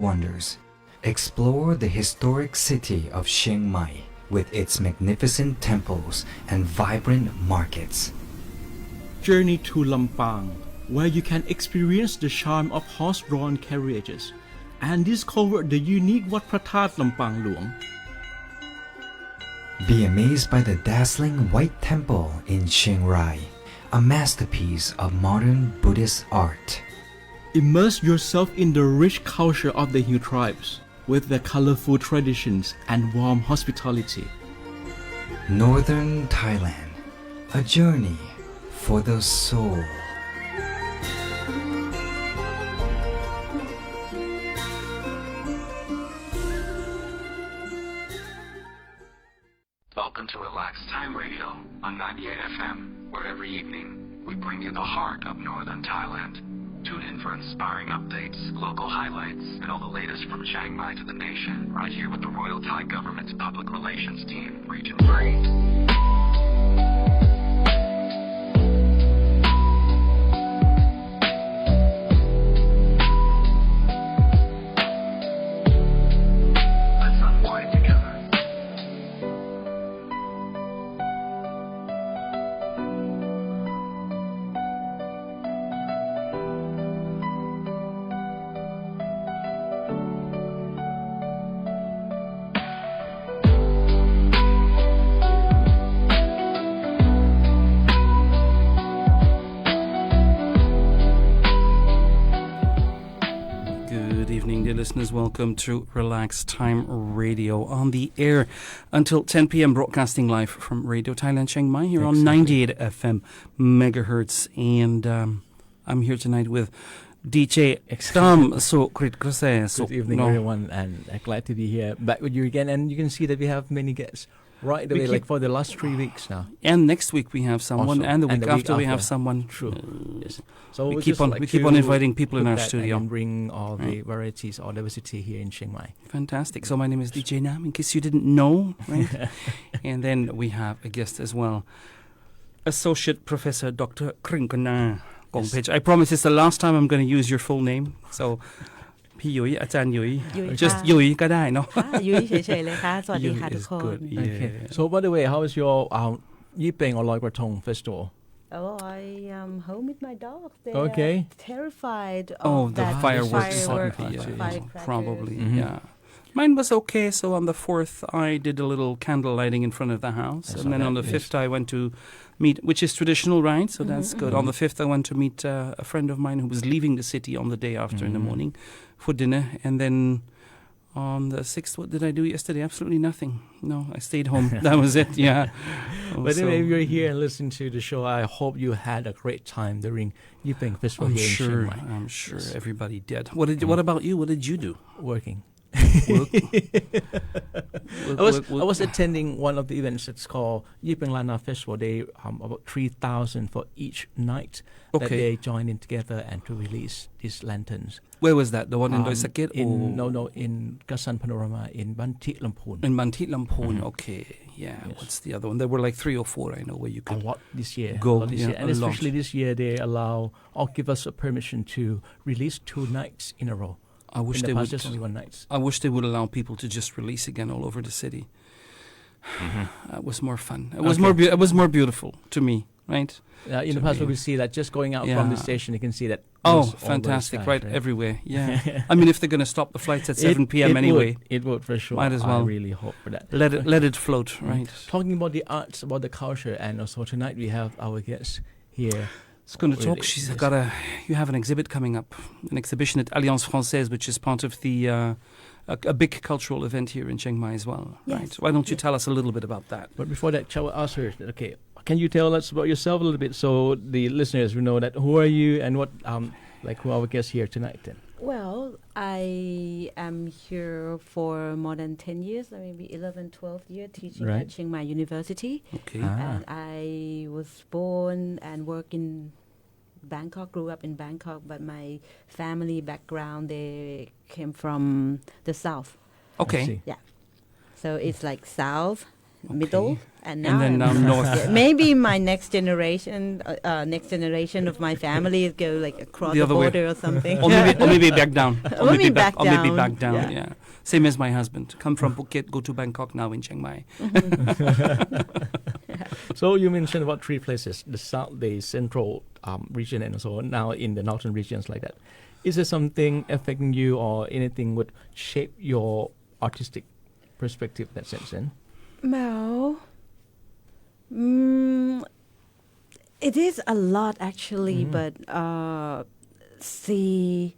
wonders. Explore the historic city of Chiang Mai with its magnificent temples and vibrant markets. Journey to Lampang, where you can experience the charm of horse-drawn carriages and discover the unique Wat Phra That Lampang Luang. Be amazed by the dazzling White Temple in Chiang Rai, a masterpiece of modern Buddhist art. Immerse yourself in the rich culture of the Hill tribes with their colorful traditions and warm hospitality. Northern Thailand, a journey for the soul. Welcome to Relax Time Radio on 98 FM, where every evening we bring you the heart of Northern Thailand. Tune in for inspiring updates, local highlights, and all the latest from Chiang Mai to the nation, right here with the Royal Thai Government's Public Relations Team, Region 3. Listeners, welcome to Relax Time Radio on the air until 10 p.m. broadcasting live from Radio Thailand Chiang Mai here on 98 FM megahertz. And I'm here tonight with DJ Tam Sukrit Krase. Good evening, everyone, and glad to be here back with you again. And you can see that we have many guests right away, like for the last 3 weeks now. And next week we have someone, Also, and the week after we have someone. True. Yes. So we keep on inviting people in our studio and bring all the varieties or diversity here in Chiang Mai. Fantastic. So my name is DJ Nam, in case you didn't know, right? And then we have a guest as well, Associate Professor Dr. Krinkana Gongpech. I promise it's the last time I'm going to use your full name. So พี่ยุ้ยอาจารย์ยุ้ย just ยุ้ยก็ได้เนาะ ยุ้ยเฉยๆเลยค่ะสวัสดีค่ะทุกคน Okay. So by the way, how is your Yipeng or Loi Krathong festival? Oh, I am home with my dog. They Okay. are terrified Oh, of the that fireworks. firecrackers. Probably, yeah. Mine was okay. So on the 4th, I did a little candle lighting in front of the house. And then on the 5th, I went to meet, which is traditional, right? So that's good. On the 5th, I went to meet a friend of mine who was leaving the city on the day after in the morning for dinner. And then on the 6th, what did I do yesterday? Absolutely nothing. No, I stayed home. That was it, yeah. But anyway, if you're here and listening to the show, I hope you had a great time during Yipeng Festival here in Chiang Mai. I'm sure everybody did. What about you? What did you do? Working. Work? I was attending one of the events that's called Yipeng Lana Festival. They about 3,000 for each night that they join in together and to release these lanterns. Where was that? The one in Doi Sakit? No, in Gasan Panorama in Banti Lamphun. In Banti Lamphun, okay. Yeah, yes. What's the other one? There were like 3 or 4, I know, where you could a lot this year. Go, this year. And especially this year, they allow or give us a permission to release 2 nights in a row. I wish they would. Just only 1 night. I wish they would allow people to just release again all over the city. It was more fun. It was it was more beautiful to me, right? In the past, we could see that just going out from the station, you can see that. Oh, fantastic! Right, everywhere. Yeah. I mean, if they're going to stop the flights at 7 p.m. anyway, it would for sure. Might as well. I really hope for that. Let it float, right? Talking about the arts, about the culture, and also tonight we have our guest here. It's going to talk. She's got you have an exhibit coming up, an exhibition at Alliance Française, which is part of the a big cultural event here in Chiang Mai as well, right? Why don't you tell us a little bit about that? But before that, shall I ask her? Okay, can you tell us about yourself a little bit so the listeners will know that who are you and what who are our guests here tonight then? Well, I am here for more than 10 years, maybe 11, 12 years teaching at Chiang Mai University. Okay. And I was born and worked in Bangkok, grew up in Bangkok, but my family background, they came from the south. Okay. Yeah. So it's like south middle, and now And then I'm now north. Yeah, maybe my next generation of my family go like across The the other way. border or something. Or maybe back down. Or maybe back Or maybe down, back down, yeah. yeah. Same as my husband. Come from Phuket, go to Bangkok, now in Chiang Mai. So you mentioned about three places: the south, the central region, and so now in the northern regions like that. Is there something affecting you, or anything would shape your artistic perspective in that sense? Then, Well, it is a lot actually, but see,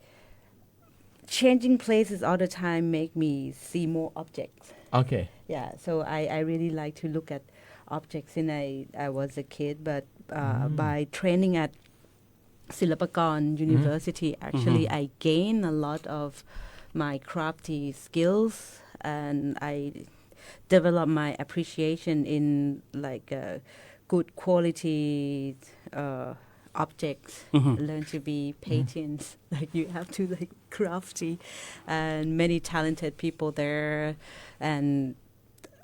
changing places all the time make me see more objects. okay, Yeah, so I really like to look at objects since I was a kid, but by training at Silpakorn University, actually I gain a lot of my crafty skills, and I develop my appreciation in like good quality objects. Learn to be patient, like you have to like crafty, and many talented people there, and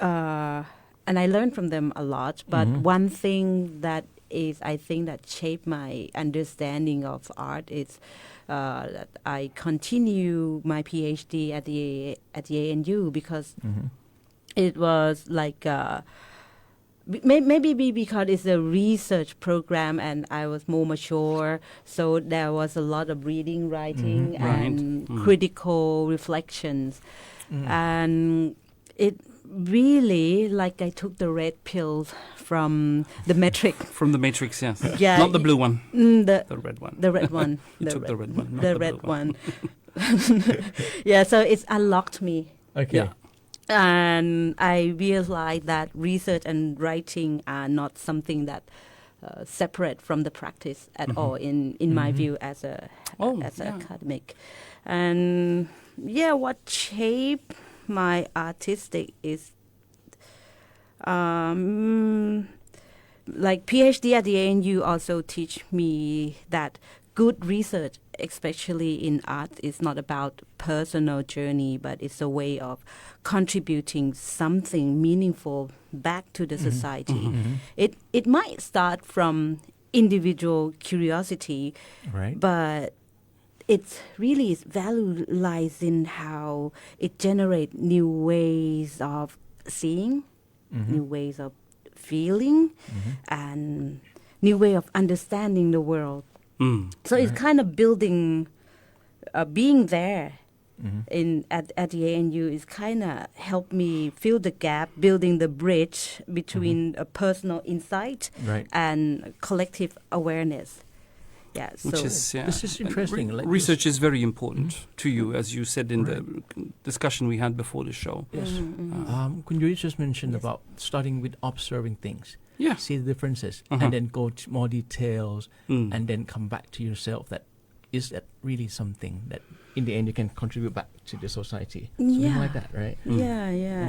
I learned from them a lot. But one thing that is, I think, that shaped my understanding of art is that I continue my PhD at the ANU because it was like maybe because it's a research program and I was more mature, so there was a lot of reading, writing, and critical reflections, and it really, like, I took the red pills from the Matrix. From the Matrix, yes. Yeah, Not the blue one, the red one. the red one. You took the red one, not The the red blue one. Yeah, so it's unlocked me. okay, Yeah. And I realized that research and writing are not something that separate from the practice at all. In my view, as an academic, and yeah, what shaped my artistic is like PhD at the ANU also teach me that good research, especially in art, is not about personal journey, but it's a way of contributing something meaningful back to the society. It might start from individual curiosity, right, but its really its value lies in how it generates new ways of seeing, new ways of feeling, and new way of understanding the world. So it's kind of building, being there at the ANU is kind of helped me fill the gap, building the bridge between a personal insight right. and collective awareness. Yeah, Which so is, yeah. This is interesting. Like research is very important to you, as you said in the discussion we had before the show. Yes. Could you just mention about starting with observing things? Yeah. See the differences, and then go to more details, and then come back to yourself. That is that really something that in the end you can contribute back to the society. Something like that, right? Yeah,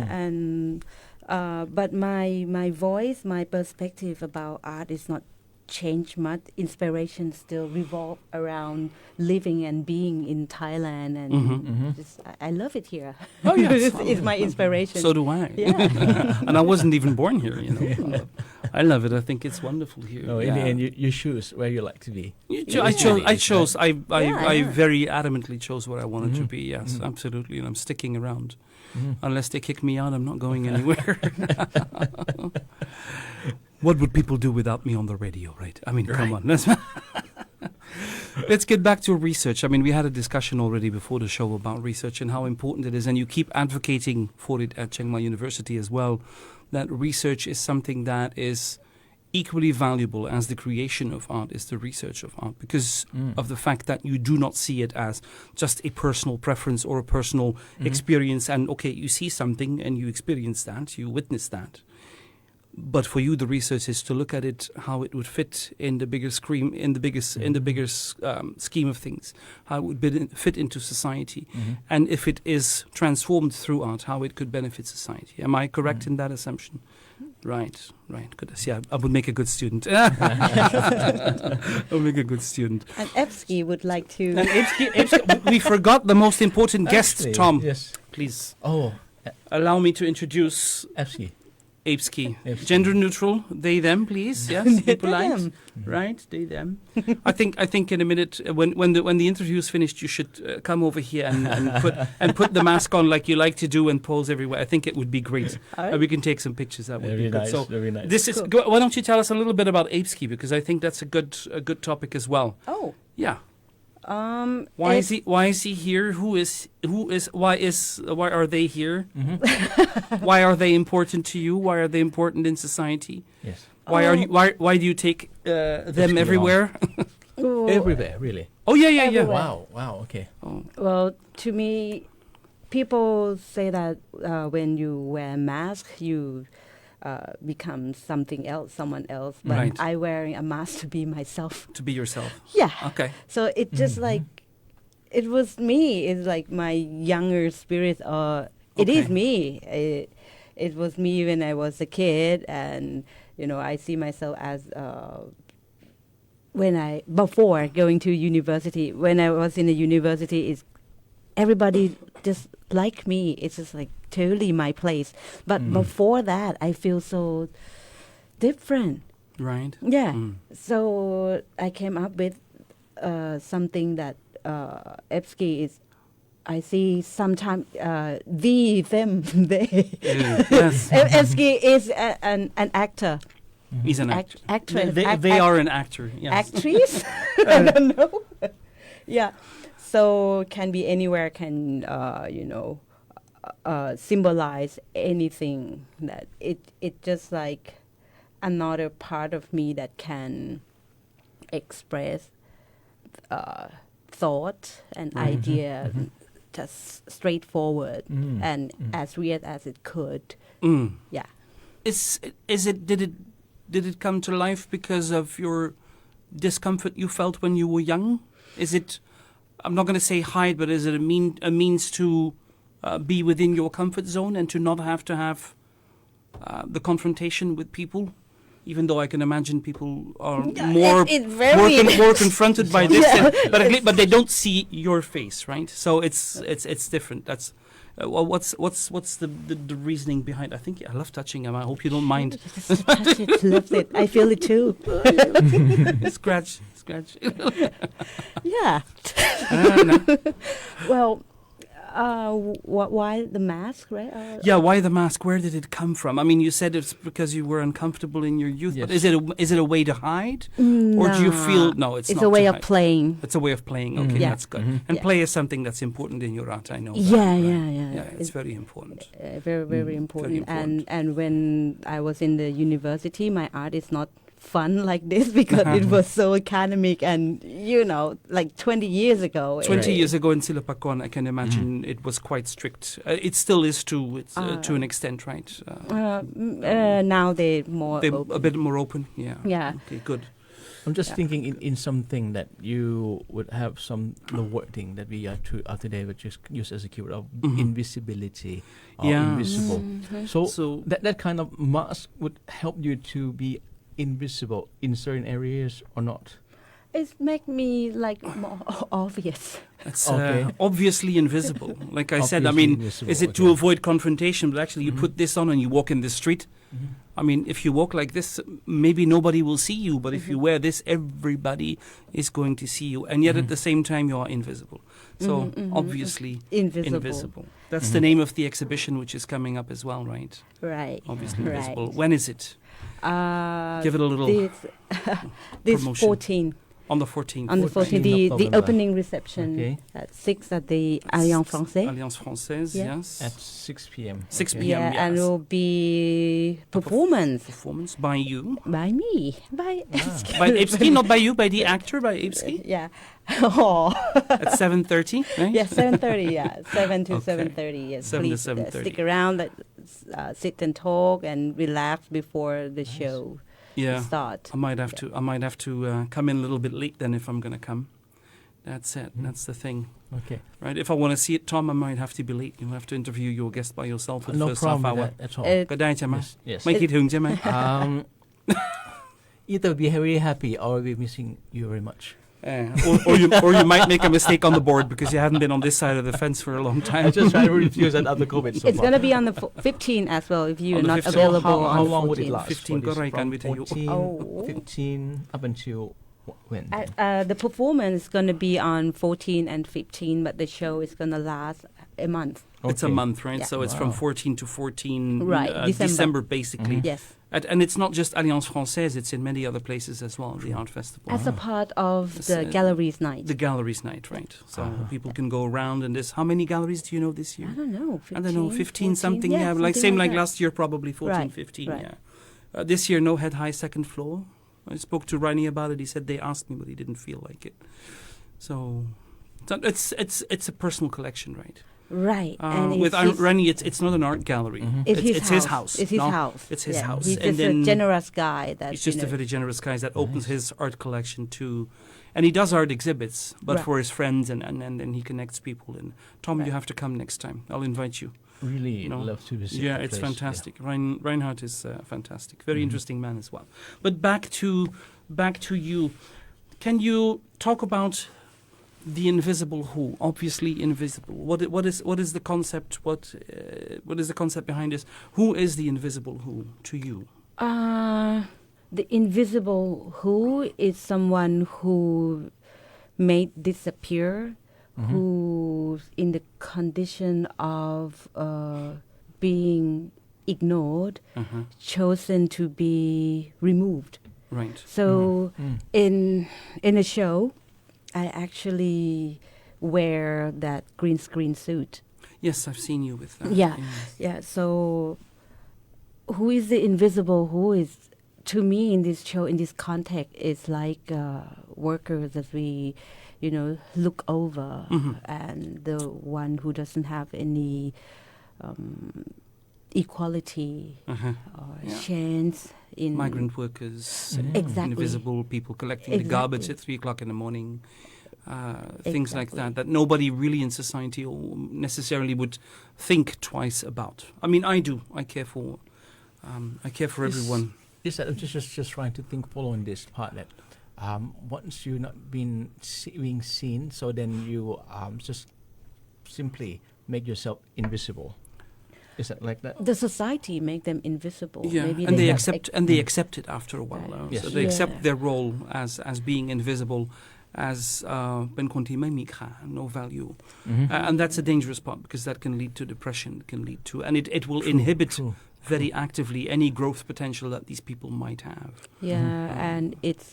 and but my voice, my perspective about art is not changed much. Inspiration still revolve around living and being in Thailand, and just, I love it here. Oh, yes. it's my inspiration. So do I. Yeah. And I wasn't even born here, you know. I love it. I think it's wonderful here. No, in the end, you choose where you like to be. I very adamantly chose where I wanted to be. Yes, absolutely, and I'm sticking around. Unless they kick me out, I'm not going anywhere. What would people do without me on the radio, right? I mean, come on. Let's get back to research. I mean, we had a discussion already before the show about research and how important it is, and you keep advocating for it at Chiang Mai University as well, that research is something that is equally valuable as the creation of art is the research of art, because of the fact that you do not see it as just a personal preference or a personal experience, and okay, you see something and you experience that, you witness that. But for you, the research is to look at it, how it would fit in the bigger scheme, in the bigger scheme of things, how it would fit into society, and if it is transformed through art, how it could benefit society. Am I correct in that assumption? Right. Goodness, yeah, I would make a good student. I would make a good student. And Evsky would like to. We forgot the most important guest, Actually, Tom. Yes. Please Oh, allow me to introduce Evsky. Apesky. Apesky. Gender neutral. They, them, please. Yes. Be polite. them. Right. They, them. I think in a minute when the interview is finished, you should come over here and put the mask on like you like to do and pose everywhere. I think it would be great. All right. We can take some pictures. That would Very be good. nice. So Very nice. this is. Cool. Why don't you tell us a little bit about Apesky, because I think that's a good topic as well. Oh. Yeah. Um. Why it's- is he here? Why are they here? Mm-hmm. Why are they important to you? Why are they important in society? Yes. Why do you take them Apesky everywhere? Oh, Everywhere, really. Oh yeah. Everywhere. Wow. Wow. Okay. Oh. Well, to me, people say that when you wear a mask, you become something else, someone else. But Right. I wearing a mask to be myself. To be yourself. Yeah. Okay. So it just like it was me. It's like my younger spirit. It is Okay. me. It was me when I was a kid, and I see myself as before going to university. When I was in the university, is everybody just like me. It's just like totally my place. But before that, I feel so different. Right. Yeah. Mm. So I came up with something that Apesky is. I see sometimes them, they. Yes. Apesky is an actor. He's an actor. Actress. They are an actor. Yes. Actress? I don't know. Yeah. So can be anywhere, can, symbolize anything. That it just like another part of me that can express thought and idea just straightforward and as real as it could. Mm. Yeah. Did it come to life because of your discomfort you felt when you were young? Is it, I'm not going to say hide, but is it a means to be within your comfort zone and to not have to have the confrontation with people? Even though I can imagine people are more confronted by this, but they don't see your face, right? So it's different. That's what's the reasoning behind? I think I love touching him. I hope you don't mind. Just touch it, love it. I feel it too. Scratch. Yeah. No. Well, why the mask, right? Yeah, why the mask? Where did it come from? I mean, you said it's because you were uncomfortable in your youth, but Yes. is it a way to hide, or do you feel no? It's not a way to of hide. playing. It's a way of playing. Okay, Yeah. that's good. And Yeah. play is something that's important in your art. I know. that, Yeah, right? yeah. Yeah, it's very important. Very, very important. important. And when I was in the university, my art is not fun like this because it was so academic and like 20 years ago. 20 years ago in Silpakorn, I can imagine it was quite strict. It still is to an extent, right? Now they're more They're open. a bit more open. Yeah. Yeah. Okay, good. I'm just thinking in something that you would have the wording that we are today, which is used as a keyword of invisibility or Yeah. invisible. Mm-hmm. So that kind of mask would help you to be invisible in certain areas or not? It make me like more obvious. It's Okay. obviously invisible. Like I said, I Obviously mean, invisible, is it to okay. avoid confrontation? But actually, you put this on and you walk in the street. I mean, if you walk like this, maybe nobody will see you. But if you wear this, everybody is going to see you. And yet at the same time, you are invisible. So obviously Invisible. That's the name of the exhibition, which is coming up as well, right? Right. Obviously Right. invisible. When is it? Give it a little this promotion. 14 On the 14th. on the 14th 14th, of the November. opening reception Okay. at 6 at the Alliance Française. Alliance Française, Yeah. yes. At 6 p.m. 6 Okay. p.m. Yeah, and yes. it will be performance Performance by you. by me, by By Apesky, not by you, by the actor, by Apesky. Yeah. Oh. At 7:30, right? Yeah, 7:30. Yeah, 7 to Okay. 7:30. Yes, 7 to please 7:30. stick around, sit and talk and relax before the show Yeah. start. I might have to come in a little bit late then if I'm going to come. That's it. That's the thing. Okay. Right? If I want to see it, Tom, I might have to be late. You'll have to interview your guest by yourself for the No first half problem hour. with that at all. ก็ได้ใช่ไหม Yes. ไม่คิดถึงใช่ไหม Either be very happy or be missing you very much. Or you might make a mistake on the board because you haven't been on this side of the fence for a long time. I just try to refuse that after COVID. So It's far. going to be on the 15 as well if you're On the not 15. available How on the long would it 14. last? 15 For this?ก็รายการ From วิทยุ 14, Oh. 15 up until when? The performance is going to be on 14 and 15, but the show is going to last a month. It's a Okay. month, right? Yeah. So it's from Wow. 14 to 14 Right, December. December, basically. Yes. And it's not just Alliance Française, it's in many other places as well, the art festival. As a part of It's, the galleries night. The galleries night, right? So Uh-huh. people can go around and how many galleries do you know this year? I don't know. 15, I don't know, 15 something, yeah, yeah, like something same like that. last year, probably 14, Right, 15, right. yeah. This year, no head high second floor. I spoke to Ronnie about it. He said they asked me, but he didn't feel like it. So it's a personal collection, right? Right. And With it's his, Ronnie, it's not an art gallery. it's his It's house. his house. It's his no? house. It's his Yeah. house. He's And just a then generous guy. That he's just you a know, very generous guy that opens his art collection to, and he does art exhibits, but Right. for his friends and he connects people. And Tom, Right. you have to come next time. I'll invite you. Really No. love to visit. Yeah, that it's place. fantastic. Reinhardt is fantastic. Very Mhm. interesting man as well. But back to you. Can you talk about the invisible who? Obviously invisible. What is the concept? What is the concept behind this? Who is the invisible who to you? The invisible who is someone who made disappear, Mhm. who's in the condition of being ignored, Uh-huh. chosen to be removed. Right. So Mm. in a show, I actually wear that green screen suit. Yes, I've seen you with that. Yeah. Yeah, so who is the invisible who is, to me in this show, in this context, is like workers that we, look over, Mhm. and the one who doesn't have any equality Uh-huh. or Yeah. chance in Migrant workers, Exactly. invisible people collecting the garbage at 3 o'clock in the morning, things like Exactly. that nobody really in society or necessarily would think twice about. I mean, I do. I care for everyone. Yes, I'm just trying to think following this part that once you're not being seen, so then you just simply make yourself invisible. Is that like that? The society make them invisible. Yeah, Maybe and they have accept it after a while. Right. Yes. So they Yeah. accept their role as being invisible, as เป็นคนที่ไม่มีค่า no value. Mhm. And that's a dangerous part because that can lead to depression, can lead to, and it will inhibit True. very actively any growth potential that these people might have. Yeah, and it's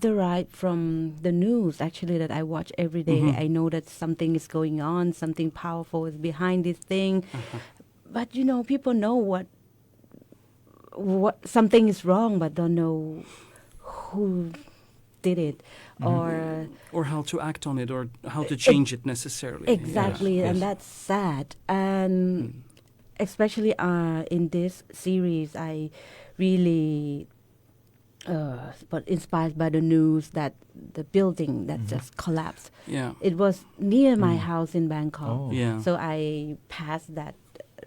derived from the news actually that I watch every day. Mhm. I know that something is going on, something powerful is behind this thing. But people know what something is wrong, but don't know who did it Or how to act on it or how to change it necessarily. exactly, Yes, and yes. that's sad. And especially in this series, I really but inspired by the news that the building that just collapsed. Yeah. It was near my house in Bangkok. Oh. Yeah. So I passed that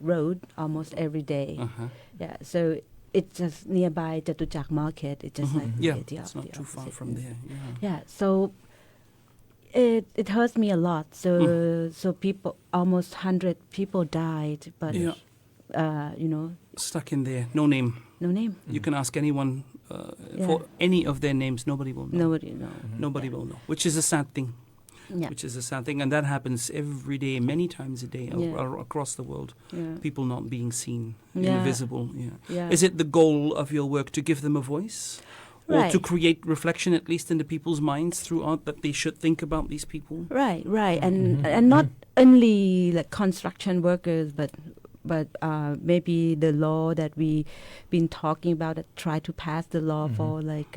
road almost every day. Uh-huh. Yeah, so it's just nearby Chatuchak Market. It's just like Yeah, the it's not the too far opposite. from there. Yeah. Yeah, so it hurts me a lot. So people, almost 100 people died, but Yeah. Stuck in there, no name. no name. You can ask anyone for any of their names, nobody will know. Nobody know. Nobody will know, which is a sad thing. Yeah, Which is a sad thing, and that happens every day, many times a day, Yeah. across the world. yeah, People not being seen, Yeah. invisible. Yeah. yeah. Is it the goal of your work to give them a voice, or Right. to create reflection, at least in the people's minds, through art, that they should think about these people? Right, and not only like construction workers, but maybe the law that we been talking about, that try to pass the law for like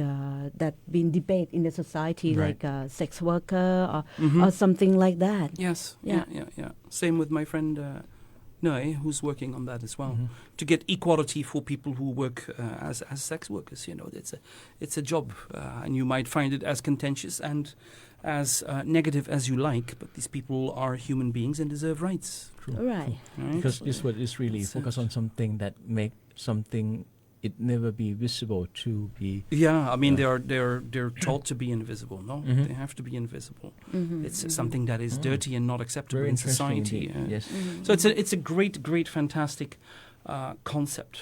that been debate in the society, Right. like sex worker or something like that. Yes. Yeah. Yeah. Same with my friend Noe, who's working on that as well, Mm-hmm. to get equality for people who work as sex workers. It's a job, and you might find it as contentious and as negative as you like, but these people are human beings and deserve rights. Right. Right? Because this word is really That's focused it. on something that make something it never be visible to be. Yeah, I mean they're told to be invisible. No, they have to be invisible. It's something that is dirty and not acceptable Very in interesting society. indeed. Yes. So it's a great, fantastic concept.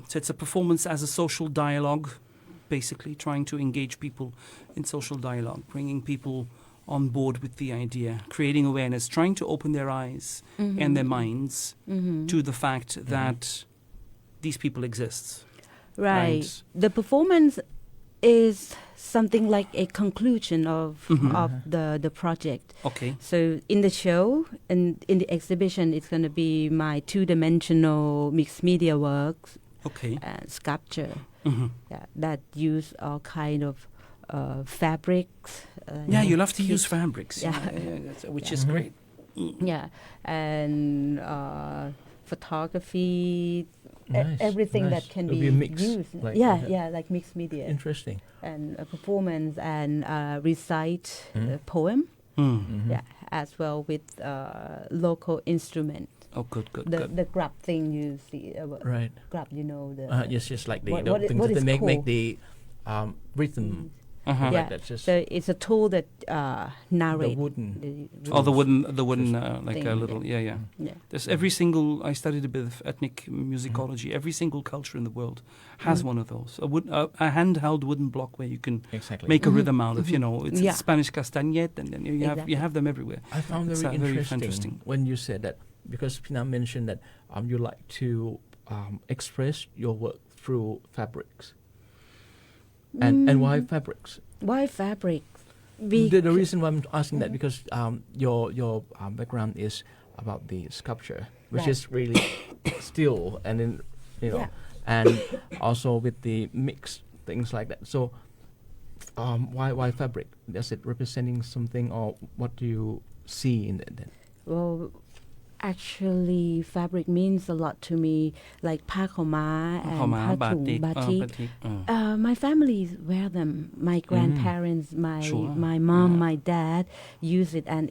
So it's a performance as a social dialogue, basically trying to engage people in social dialogue, bringing people on board with the idea, creating awareness, trying to open their eyes and their minds to the fact that these people exist. Right. The performance is something like a conclusion of the project. Okay. So in the show and in the exhibition, it's going to be my two-dimensional mixed media works, Okay. sculpture, that use all kind of fabrics. Yeah, you love to use cute- fabrics, Yeah. which is great. Yeah, and photography, Nice, everything nice. that can It'll be be a mix, used. like yeah, that. yeah, like mixed media Interesting. and performance and recite Mhm. a poem. Mhm. Yeah, as well with local instrument. Oh, good. The grab thing you see, Right. grab, you know the. Yes, like the, what- the what i- things what that they is make called? the rhythm. Uh-huh. Yeah, Like that's just so it's a tool that the narrate. wooden. Oh, the wooden, Just like thing, a little, yeah. Yeah. There's every single. I studied a bit of ethnic musicology. Every single culture in the world has one of those. A handheld wooden block where you can Exactly. make a rhythm out of. You know, it's Yeah. Spanish castañet, and then you Exactly. have them everywhere. I found It's, very very interesting, interesting. when you said that, because Pina mentioned that you like to express your work through fabrics. And why fabrics? Why fabric? The reason why I'm asking that, because your background is about the sculpture, which Right. is really still, and then Yeah. and also with the mix things like that. So why fabric? Is it representing something, or what do you see in it then? Well, actually, fabric means a lot to me, likeผ้าขาวม้า and ผ้าม้า ผ้า บา ถุง ติก batik. บาติก My family wear them. My grandparents, Sure. my mom, Yeah. my dad use it, and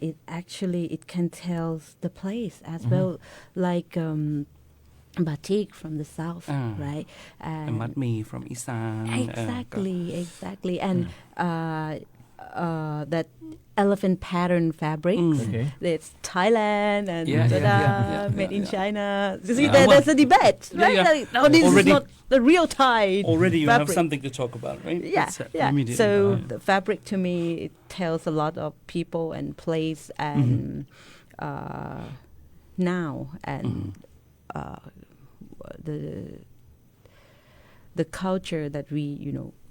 it can tell the place as well, like batik from the south, right? มัดหมี่ from อีสาน Exactly, and that elephant pattern fabrics. Okay. It's Thailand and Yeah, ta-da, yeah, made in yeah. China. You see, Yeah. there's a debate, Yeah, right? yeah. Like, no, this Already- is not the real Thai. Already you have fabric. something to talk about, right? Yeah, That's, yeah. immediately. So the fabric to me, it tells a lot of people and place and now and the culture that we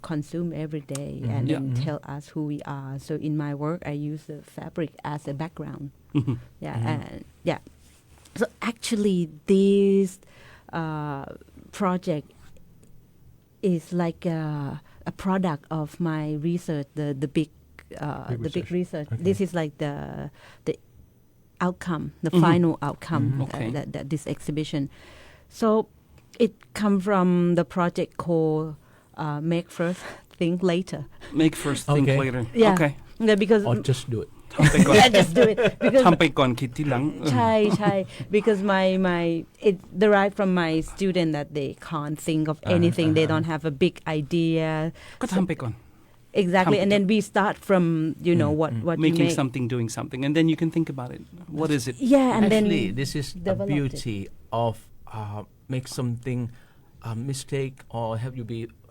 consume every day and Yeah. then tell us who we are. So in my work, I use the fabric as a background. And yeah. So actually, this project is like a product of my research. The big research. Okay. This is like the outcome, the final outcome Okay. that this exhibition. So it come from the project called Make First, Think Later. Make first, think Okay. later. Yeah. Okay. Yeah, because Or just do it. ทำไปก่อน yeah, just do it because ทำไปก่อนคิดทีหลัง ใช่ because my it derived from my student that they can't think of anything. They don't have a big idea. ก็ทำไปก่อน Exactly, and then we start from what making you make. something, doing something, and then you can think about it. What is it? Yeah, and Actually, then this is the developed it. beauty of make something mistake, or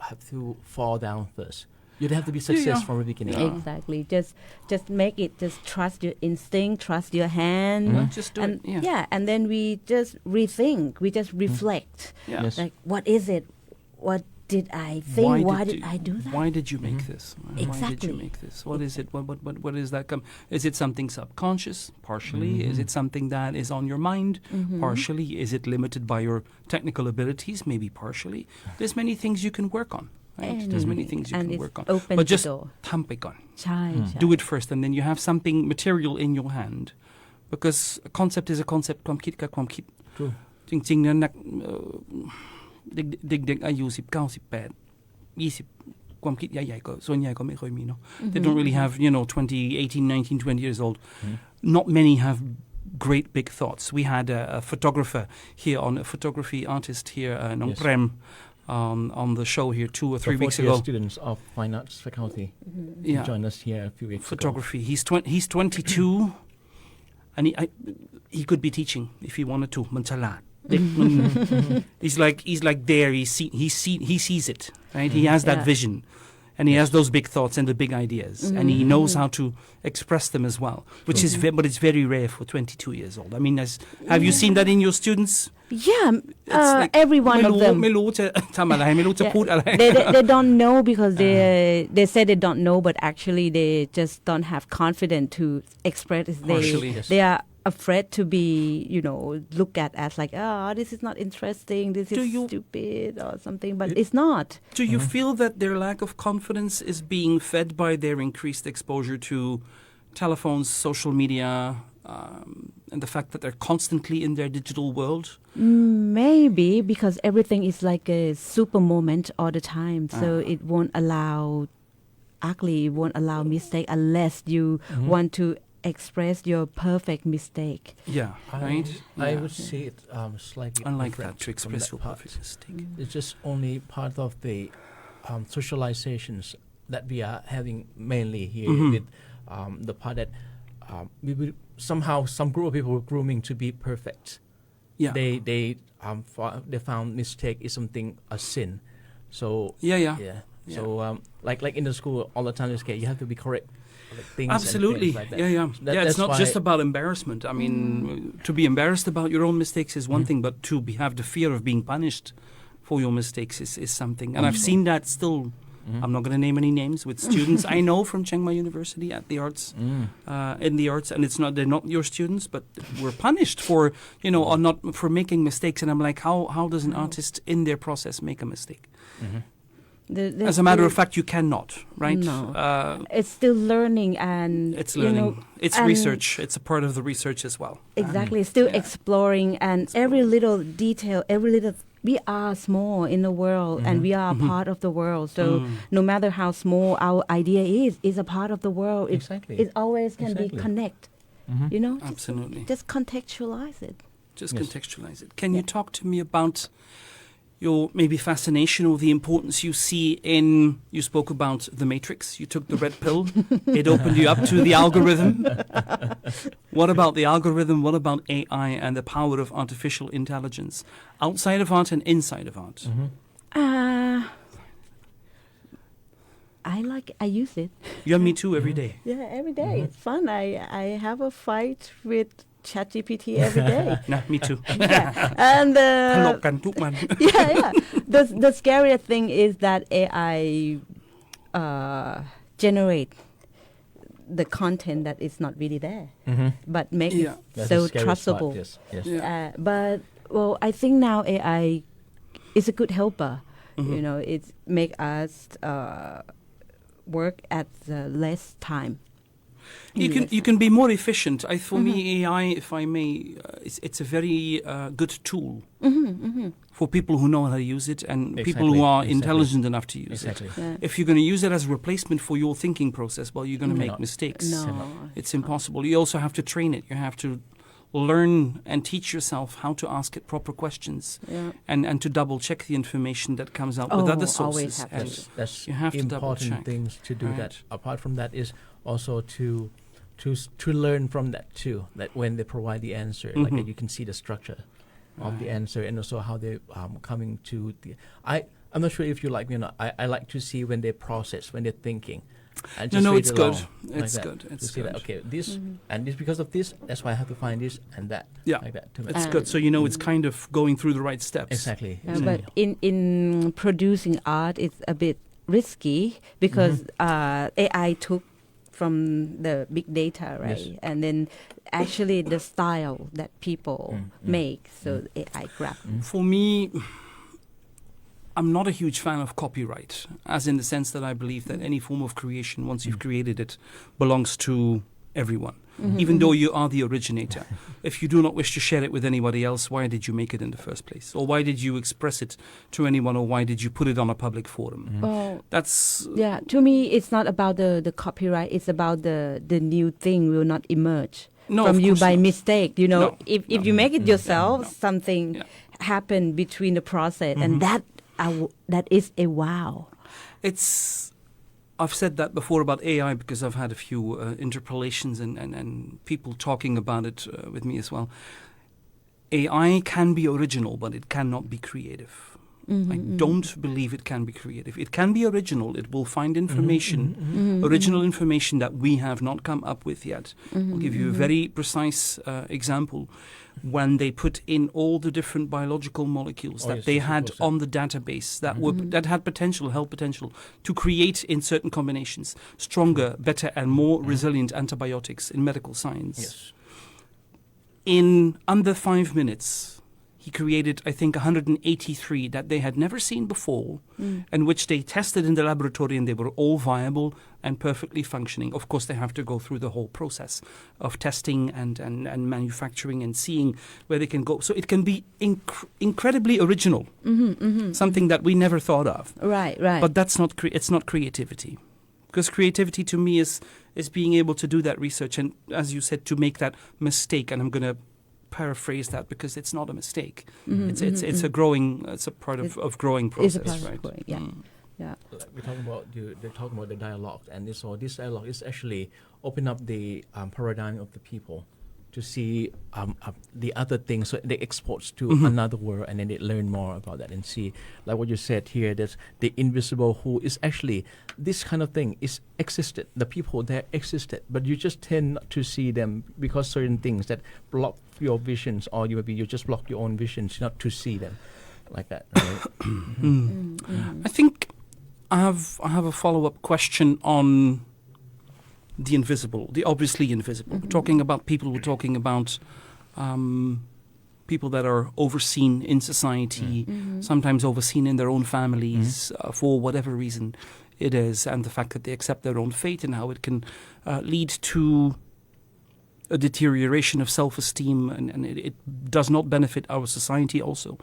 have to fall down first. You don't have to be success from the beginning. Exactly. Just make it. Just trust your instinct. Trust your hand. Just do and it. Yeah. and then we just rethink. We just reflect. Yeah. Yes. Like, what is it? What did I think? Why did I do that? Why did you make this? Why did Exactly. you make this? What is it? What is that come? Is it something subconscious? Partially. Is it something that is on your mind? Partially. Is it limited by your technical abilities? Maybe partially. There's many things you can work on. Right? There's many things you and can it's work on. open But the just door. ทำไปก่อน ใช่ Do it first, and then you have something material in your hand, because a concept is a concept. ความคิดกับความคิด True. จริงๆนะเด็กๆอายุ19 18 20ความคิดใหญ่ๆก็ส่วนใหญ่ก็ไม่ค่อยมีเนาะ They don't really have 20 18 19 20 years old. Not many have great big thoughts. We had a photographer here, a photography artist here, Nong Yes. Prem, on the show here 2 or 3 The weeks fourth-year ago. students of fine arts faculty Yeah, joined us here a few weeks photography. He's 22, and he could be teaching if he wanted to. Man chalat. He's like there. He sees it, right? He has that Yeah. vision, and he has those big thoughts and the big ideas, and he knows how to express them as well. Which is, but it's very rare for 22 years old. I mean, have you seen that in your students? Yeah, It's like, every one of them. ไม่รู้จะทำอะไรไม่รู้จะ Yeah. พูดอะไร They don't know because they say they don't know, but actually they just don't have confidence to express it. Partially, yes. They are afraid to be, looked at as like, this is not interesting, this is stupid or something, but it's not. Do you feel that their lack of confidence is being fed by their increased exposure to telephones, social media, and the fact that they're constantly in their digital world? Maybe because everything is like a super moment all the time, so it won't allow ugly, it won't allow mistake unless you want to express your perfect mistake. Yeah, right? I would see it slightly Unlike different that, to from express that your part. perfect mistake. It's just only part of the socializations that we are having mainly here with the part that we will somehow some group of people were grooming to be perfect. Yeah. They found mistake is something a sin. So Yeah. So like in the school all the time, okay, you have to be correct. Like things and Absolutely. things like that. Yeah. That- It's that's not why- just about embarrassment. I mean, to be embarrassed about your own mistakes is one thing, but to have the fear of being punished for your mistakes is something. And I've seen that still. I'm not going to name any names with students I know from Chiang Mai University at the arts, in the arts, and they're not your students, but were punished for or not for making mistakes. And I'm like, how does an artist in their process make a mistake? As a matter of fact, you cannot, right? No. It's still learning and It's learning. It's and research. It's a part of the research as well. Exactly, still exploring and every little detail, we are small in the world and we are a part of the world. So no matter how small our idea is a part of the world. Exactly. It always can be connect. Absolutely. Just contextualize it. Just contextualize it. Can you talk to me about your maybe fascination or the importance you see in, you spoke about the Matrix, you took the red pill, it opened you up to the algorithm. What about the algorithm? What about AI and the power of artificial intelligence outside of art and inside of art? I use it. You and me too every day. Yeah, every day. It's fun. I have a fight with ChatGPT every day. Nah, me too. Yeah. And ทะเลาะกันทุกวัน yeah. The scariest thing is that AI generate the content that is not really there, but make Yeah. it That's so the scariest trustable. part, yes. Yeah. But I think now AI is a good helper. It make us work at less time. You can be more efficient. For me, AI, if I may, it's a very good tool for people who know how to use it and people who are intelligent enough to use it. Yeah. If you're going to use it as a replacement for your thinking process, well, you're going to make mistakes. No. It's impossible. You also have to train it. You have to learn and teach yourself how to ask it proper questions Yeah. and to double check the information that comes out with other always sources. have And to. That's you have to double important check. things to do Right. that. Apart from that is also to learn from that too. That when they provide the answer, like you can see the structure of the answer and also how they coming to the. I'm not sure if you like me or not. I like to see when they process, when they're thinking. And just No, read it's along good. like It's that, good. to It's see that, good. okay, this and this because of this. That's why I have to find this and that. Yeah. Like that. To make It's good. So you know it's kind of going through the right steps. exactly. But in producing art, it's a bit risky because AI took from the big data, right? Yes. And then actually the style that people make, so AI grab. For me, I'm not a huge fan of copyright, as in the sense that I believe that any form of creation, once you've created it, belongs to everyone, even though you are the originator. If you do not wish to share it with anybody else, why did you make it in the first place? Or why did you express it to anyone? Or why did you put it on a public forum? Well, That's... yeah, to me, it's not about the copyright. It's about the new thing will not emerge No, from of you course by not. mistake. No, if you make it yourself, something Yeah. happened between the process, and that that is a wow. I've said that before about AI because I've had a few interpellations and people talking about it with me as well. AI can be original, but it cannot be creative. I don't believe it can be creative. It can be original. It will find information, original information that we have not come up with yet. I'll give you a very precise example. When they put in all the different biological molecules that they had on the database that had potential, held potential to create in certain combinations stronger, better, and more resilient antibiotics in medical science. Yes. In under 5 minutes, he created, I think, 183 that they had never seen before, and which they tested in the laboratory, and they were all viable and perfectly functioning. Of course, they have to go through the whole process of testing and manufacturing and seeing where they can go. So it can be incredibly original, something that we never thought of. Right. But that's not it's not creativity. Because creativity to me is being able to do that research and, as you said, to make that mistake. And I'm going to paraphrase that because it's not a mistake. It's a growing. It's a part of growing process, It's a part right? of growing, yeah. Yeah. Like we're talking about they're talking about the dialogue, and this dialogue is actually open up the paradigm of the people to see the other things. So they export to another world, and then they learn more about that and see, like what you said here, that the invisible who is actually this kind of thing is existed. The people there existed, but you just tend not to see them because certain things that block your visions, or you just block your own visions not to see them, like that. Right? I think I have a follow-up question on the invisible, the obviously invisible. We're talking about people. We're talking about people that are overseen in society, sometimes overseen in their own families for whatever reason it is, and the fact that they accept their own fate and how it can lead to a deterioration of self-esteem, and it does not benefit our society also.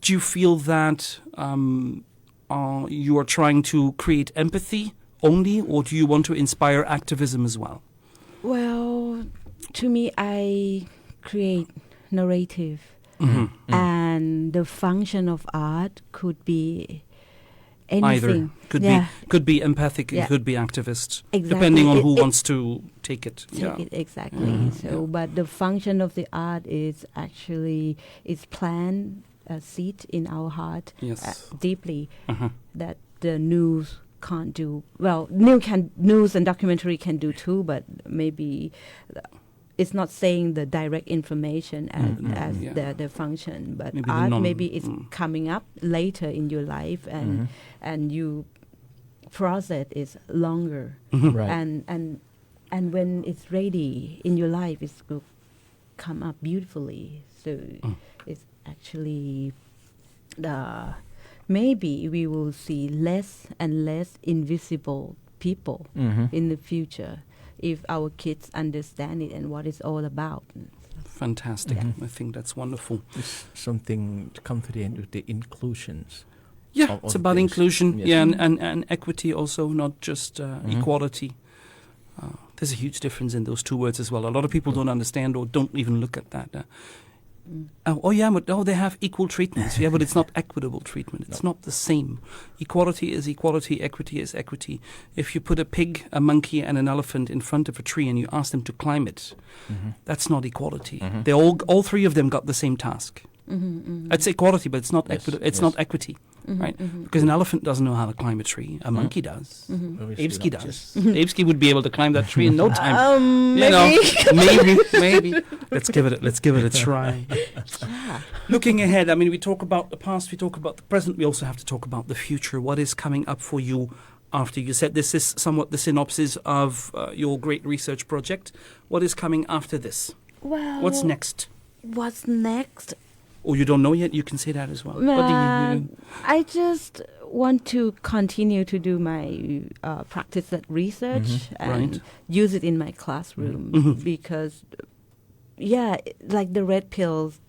Do you feel that you are trying to create empathy only, or do you want to inspire activism as well? Well, to me, I create narrative, and the function of art could be anything. Either could be empathic, it could be activist, depending on who wants to take it. Exactly. But the function of the art is actually plant a seed in our heart deeply that the news can't do. Well, news and documentary can do too, but maybe it's not saying the direct information as the function. But maybe art maybe it's coming up later in your life, and you process is longer, Right. and when it's ready in your life, it's will come up beautifully. So it's actually maybe we will see less and less invisible people in the future if our kids understand it and what it's all about. Fantastic. I think that's wonderful. It's something to come to the end with the inclusions. Yeah, it's about things. inclusion, Yes. and equity also, not just equality. There's a huge difference in those two words as well. A lot of people don't understand or don't even look at that. They have equal treatment. Yeah, but it's not equitable treatment. It's not the same. Equality is equality, equity is equity. If you put a pig, a monkey, and an elephant in front of a tree and you ask them to climb it, that's not equality. They all three of them got the same task. It's equality, but it's not not equity, right? Because an elephant doesn't know how to climb a tree. A monkey does. Aebski does. Aebski would be able to climb that tree in no time. Maybe. Let's give it a try. Looking ahead, I mean, we talk about the past, we talk about the present, we also have to talk about the future. What is coming up for you after you said this is somewhat the synopsis of your great research project? What is coming after this? Well, What's next? What's next? Or you don't know yet? You can say that as well. What do you I just want to continue to do my practice that research and use it in my classroom because, like the red pills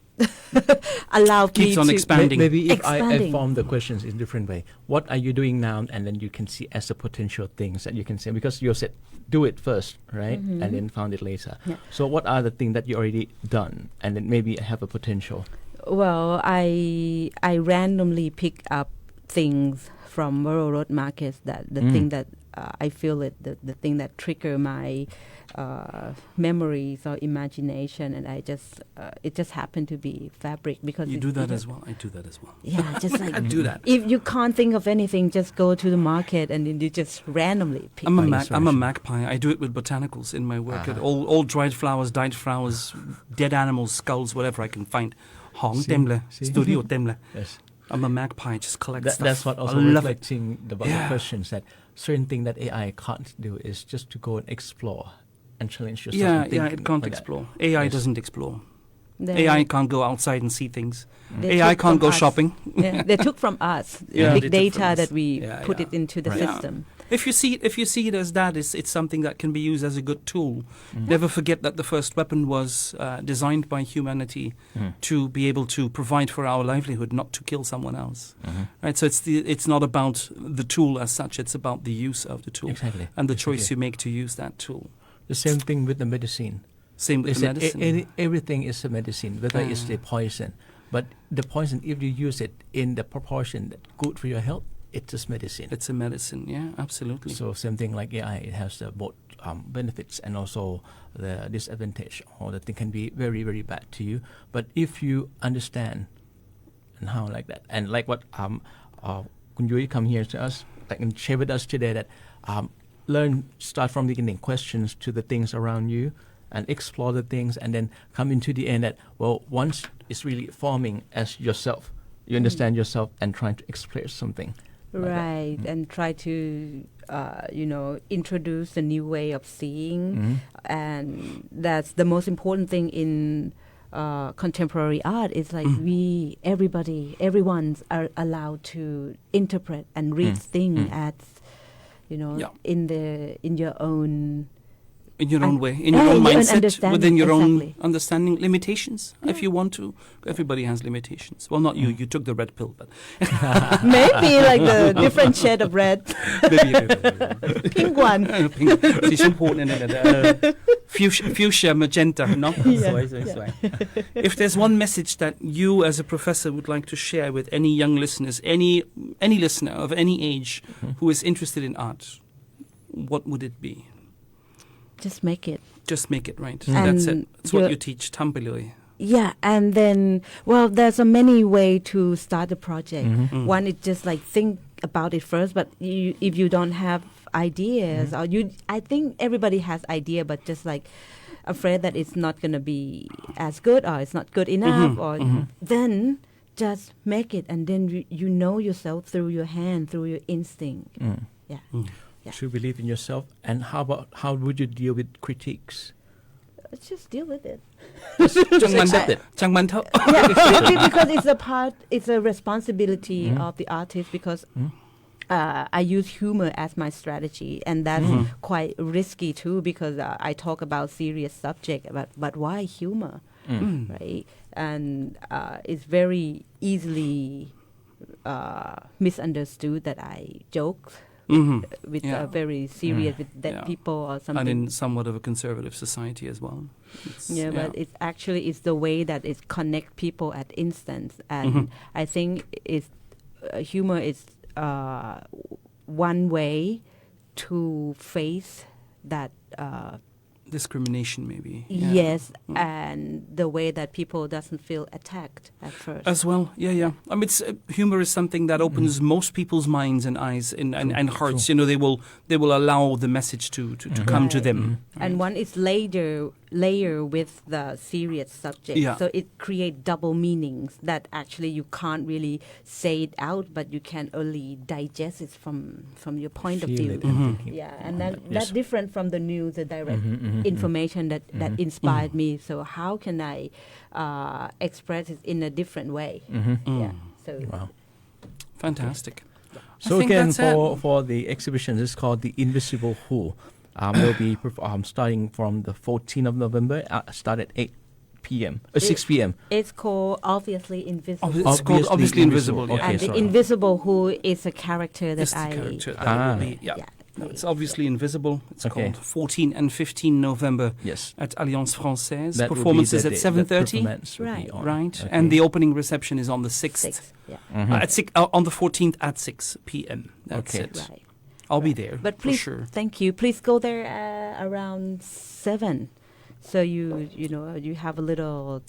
allowed me keeps on to expanding. Maybe if I Expanding. form the questions in a different way, what are you doing now? And then you can see as the potential things that you can say, because you said do it first, right? And then found it later. Yeah. So what are the things that you already done and then maybe have a potential? Well, I randomly pick up things from Borough Road markets that the thing that I feel it the thing that trigger my memories or imagination, and I just it just happened to be fabric because You it- do that it- as well. I do that as well. Yeah, just like I do that. if you can't think of anything, just go to the market and then you just randomly pick. I'm a inspiration. magpie. I do it with botanicals in my work. All dried flowers, dyed flowers, dead animals, skulls, whatever I can find. Hong See? temle, See? studio temle. Yes. I'm a magpie. Just collect stuff. That's what also I love it. reflecting about the questions that certain thing that AI can't do is just to go and explore and challenge yourself. Yeah, and yeah. think It can't like that. explore. AI Yes. doesn't explore. They- AI can't go outside and see things. they AI took can't from go us. shopping. Yeah, they took from us Yeah, big they took from data us. that we Yeah, put yeah. it into the Right. system. If you see it as that, it's something that can be used as a good tool. Never forget that the first weapon was designed by humanity to be able to provide for our livelihood, not to kill someone else. Right. So it's not about the tool as such. It's about the use of the tool Exactly. and the choice Exactly. you make to use that tool. The same thing with the medicine. Same They with said medicine. everything is a medicine, whether it's the poison. But the poison, if you use it in the proportion that's good for your health, it's just medicine. It's a medicine. Yeah, absolutely. So same thing like AI, it has both benefits and also the disadvantage, or the thing can be very, very bad to you. But if you understand and how like that, and like what Kun Yui come here to us, like and share with us today that start from the beginning, questions to the things around you, and explore the things, and then come into the end that, well, once it's really forming as yourself, you understand yourself and trying to express something. like that. Right, and try to, introduce a new way of seeing. And that's the most important thing in contemporary art. Is like everyone's are allowed to interpret and read things as, Yeah. in your own. In your own And- way, in your own your own mindset, understanding, within your exactly. own understanding, limitations, if you want to. Everybody has limitations. Well, not you. You took the red pill, but Maybe like the different shade of red, maybe you did. pink one. Pink. สีชมพูเนี่ยfuchsia, magenta, no? If there's one message that you as a professor would like to share with any young listeners, any listener of any age who is interested in art, what would it be? Just make it. Just make it right. And That's it. That's what you're- you teach. Tambeloi. Yeah, and then, well, there's a many way to start a project. One is just like think about it first, but if you don't have ideas, or I think everybody has idea, but just like afraid that it's not going to be as good, or it's not good enough, or then just make it, and then you know yourself through your hand, through your instinct. Yeah. Yeah. To believe in yourself. And how would you deal with critiques? Just deal with it. Just accept it. ช่างมันเถอะ Yeah, because it's a responsibility of the artist, because I use humor as my strategy, and that's quite risky too, because I talk about serious subject, but why humor, right? And it's very easily misunderstood that I joke with Yeah. very serious with dead Yeah. people or And something. in somewhat of a conservative society as well. Yeah, but it's actually it's the way that it connect people at instance, and I think it's humor is one way to face that. Discrimination, maybe. Yes, and the way that people doesn't feel attacked at first. As well, yeah. I mean, humor is something that opens most people's minds and eyes and hearts. True. They will allow the message to come to Right. them. And one is layer with the serious subject, Yeah. so it creates double meanings that actually you can't really say it out, but you can only digest it from your point of Feel view. it and thinking. Yeah, and Yes. that's different from the news, the direct information that inspired me. So how can I express it in a different way? Yeah. So Wow. Fantastic. I So think again, that's it. for the exhibition, this is called The Invisible Who. Will be starting from the 14th of November, start at 8 p.m. 6 p.m. it's called Obviously Invisible. It's called Obviously Invisible. Okay, And the sorry. Invisible Who is a character that It's the I character that will be, yeah, No, it's obviously invisible. It's Okay. called 14 and 15 November Yes. at Alliance Française. That will be Performance is the at day that 7:30. performance will be Right. on. Right. Okay. And the opening reception is on the 6th. 6. Yeah. At on the 14th at 6 p.m. That's Okay. it. Right. I'll be there But for please, sure. thank you. Please go there around 7. So you have a little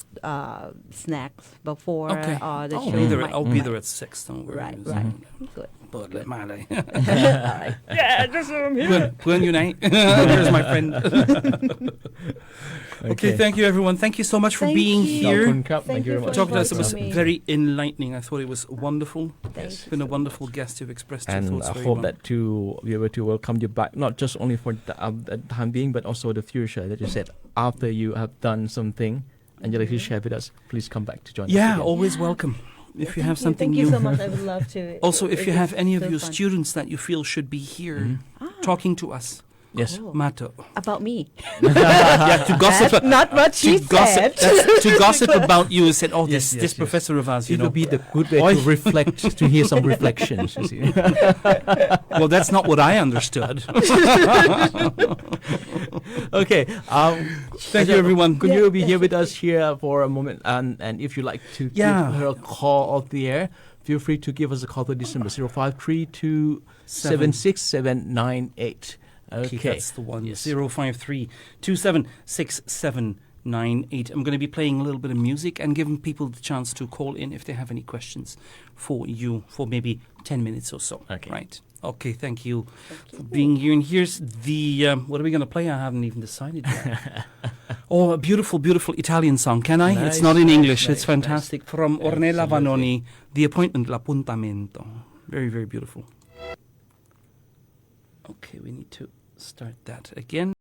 snacks before Okay. the I'll show. be there. might- I'll be might- there at 6. Don't worry. Right, right. Good. But let my Yeah, just Puan Unite. There's my friend. Okay, thank you, everyone. Thank you so much for Thank being you. here. Thank you very for much. Talking to us, it was inviting me. very enlightening. I thought it was wonderful. Thank It's you been a so wonderful guest. You've expressed your And thoughts I very hope well. that to be able to welcome you back, not just only for the time being, but also the future that you said after you have done something and you'd like to share with us. Please come back to join us. Yeah, again. always welcome. If you have something Thank you new. so much. I would love to. Also, if It you was have any of so your fun. students that you feel should be here talking to us, Yes. Oh, Mato. about me. Yeah, to gossip. That's not what she to gossip, said. to gossip about you. Said, oh, Yes, this yes. professor of ours, you It know. will be the good way Oi. to reflect, to hear some reflections. You see. Well, that's not what I understood. Okay. Thank you, everyone. Could you be here with us here for a moment? And if you like to Yeah. give her a call off the air, feel free to give us a call to this number 0532 76798. Okay. That's the one. Yes. 053-276798. I'm going to be playing a little bit of music and giving people the chance to call in if they have any questions for you for maybe 10 minutes or so. Okay. Right. Okay, thank you for being here. And here's the, what are we going to play? I haven't even decided yet. Oh, a beautiful, beautiful Italian song. Can I? Nice, It's not in nice, English. nice, It's fantastic. From Ornella Absolutely. Vanoni, The Appointment, L'Appuntamento. Very, very beautiful. Okay, we need to start that again.